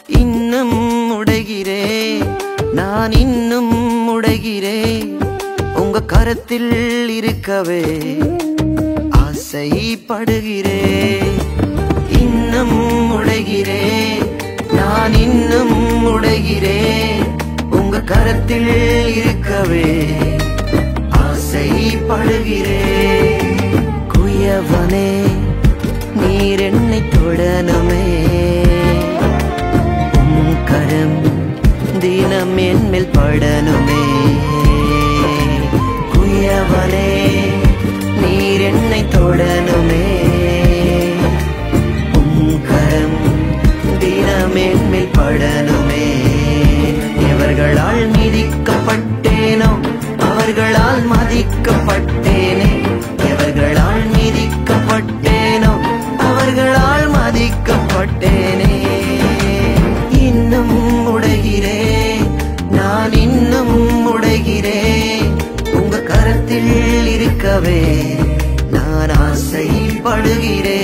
இன்னும் உடைகிறே நான் இன்னும் உடைகிறே உங்க கரத்தில் இருக்கவே ஆசைப்படுகிறே இன்னும் உடைகிறே நான் இன்னும் உடைகிறே உங்க கரத்தில் இருக்கவே ஆசைப்படுகிறே குயவனே நீர் என்னை தொடணுமே கரம் தினம் என்மேல் படணுமே குயவனே நீர் என்னை தொடணுமே கரம் தினம் என்மேல் படணுமே எவர்களால் மிதிக்கப்பட்டேனோ அவர்களால் மதிக்கப்பட்டேனே எவர்களால் மிதிக்கப்பட்டேனோ அவர்களால் மதிக்கப்பட்டேனே இன்னும் உடைகிறே நான் இன்னும் உடைகிறே உங்க கரத்தில் இருக்கவே நான் ஆசைப்படுகிறேன்